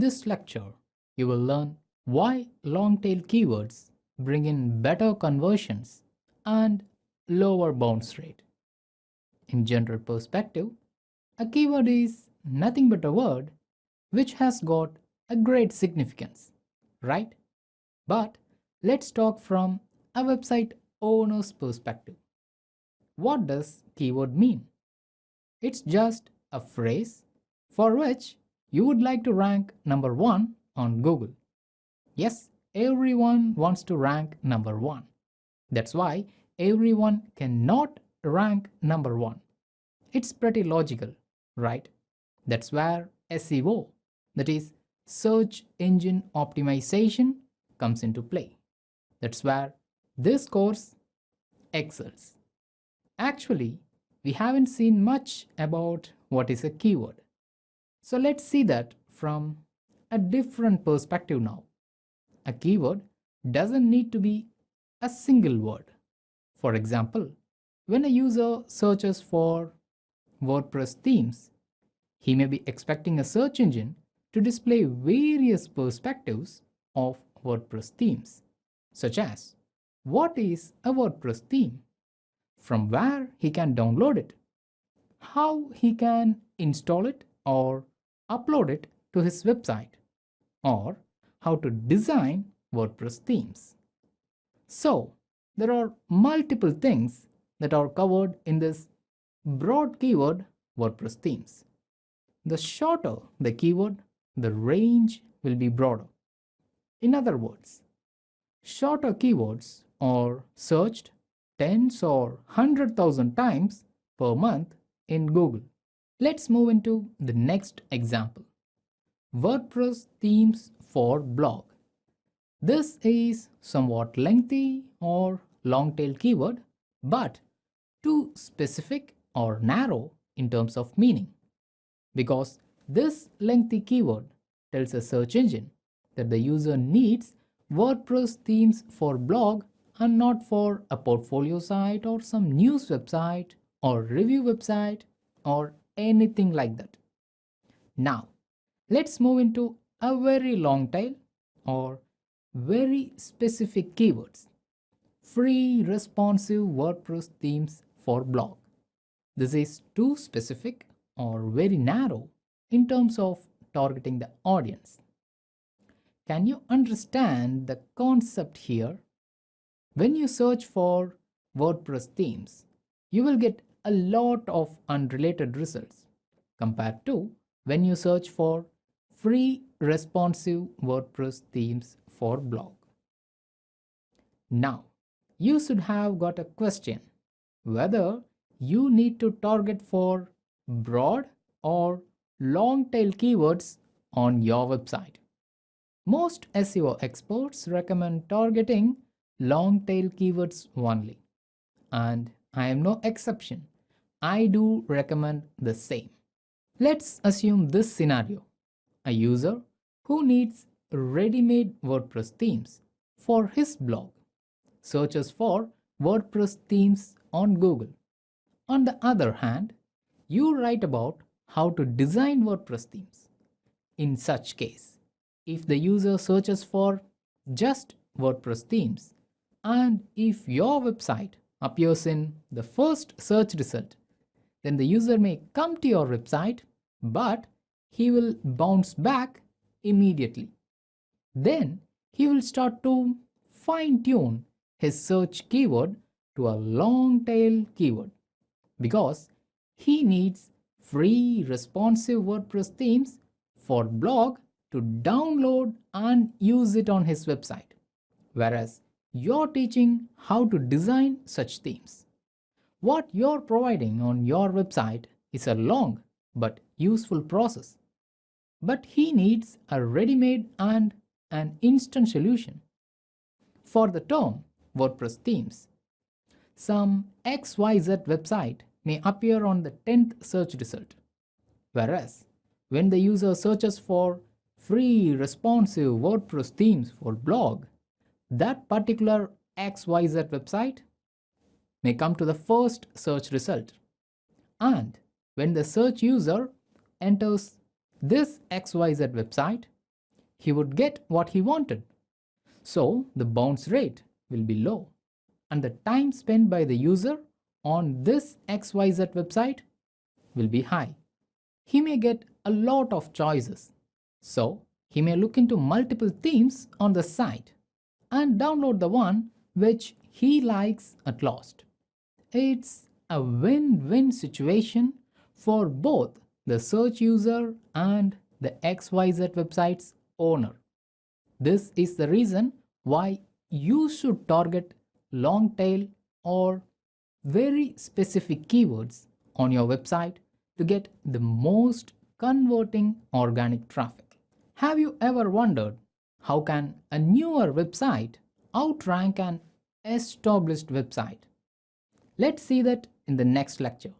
this lecture, you will learn why long-tail keywords bring in better conversions and lower bounce rate. In general perspective, a keyword is nothing but a word which has got a great significance, right? But let's talk from a website owner's perspective. What does keyword mean? It's just a phrase for which you would like to rank number one on Google. Yes, everyone wants to rank number one. That's why everyone cannot rank number one. It's pretty logical, right? That's where SEO, that is search engine optimization, comes into play. That's where this course excels. Actually, we haven't seen much about what is a keyword. So let's see that from a different perspective now. A keyword doesn't need to be a single word. For example, when a user searches for WordPress themes, he may be expecting a search engine to display various perspectives of WordPress themes, such as what is a WordPress theme, from where he can download it, how he can install it or upload it to his website, or how to design WordPress themes. So, there are multiple things that are covered in this broad keyword WordPress themes. The shorter the keyword, the range will be broader. In other words, shorter keywords are searched tens or 100,000 times per month in Google. Let's move into the next example. WordPress themes for blog. This is somewhat lengthy or long tail keyword, but too specific or narrow in terms of meaning. Because this lengthy keyword tells a search engine that the user needs WordPress themes for blog and not for a portfolio site or some news website or review website or anything like that. Now, let's move into a very long tail or very specific keywords. Free responsive WordPress themes for blog. This is too specific or very narrow in terms of targeting the audience. Can you understand the concept here? When you search for WordPress themes, you will get a lot of unrelated results compared to when you search for free responsive WordPress themes for blog. Now, you should have got a question whether you need to target for broad or long tail keywords on your website. Most SEO experts recommend targeting long tail keywords only, and I am no exception. I do recommend the same. Let's assume this scenario. A user who needs ready-made WordPress themes for his blog searches for WordPress themes on Google. On the other hand, you write about how to design WordPress themes. In such case, if the user searches for just WordPress themes, and if your website appears in the first search result, then the user may come to your website, but he will bounce back immediately. Then he will start to fine-tune his search keyword to a long tail keyword because he needs free responsive WordPress themes for blog to download and use it on his website, whereas you're teaching how to design such themes. What you're providing on your website is a long but useful process, but he needs a ready-made and an instant solution. For the term WordPress themes, some XYZ website may appear on the 10th search result, whereas when the user searches for free responsive WordPress themes for blog, that particular XYZ website may come to the first search result. And when the search user enters this XYZ website, he would get what he wanted. So the bounce rate will be low, and the time spent by the user on this XYZ website will be high. He may get a lot of choices, so he may look into multiple themes on the site and download the one which he likes at last. It's a win-win situation for both the search user and the XYZ website's owner. This is the reason why you should target long tail or very specific keywords on your website to get the most converting organic traffic. Have you ever wondered how can a newer website outrank an established website? Let's see that in the next lecture.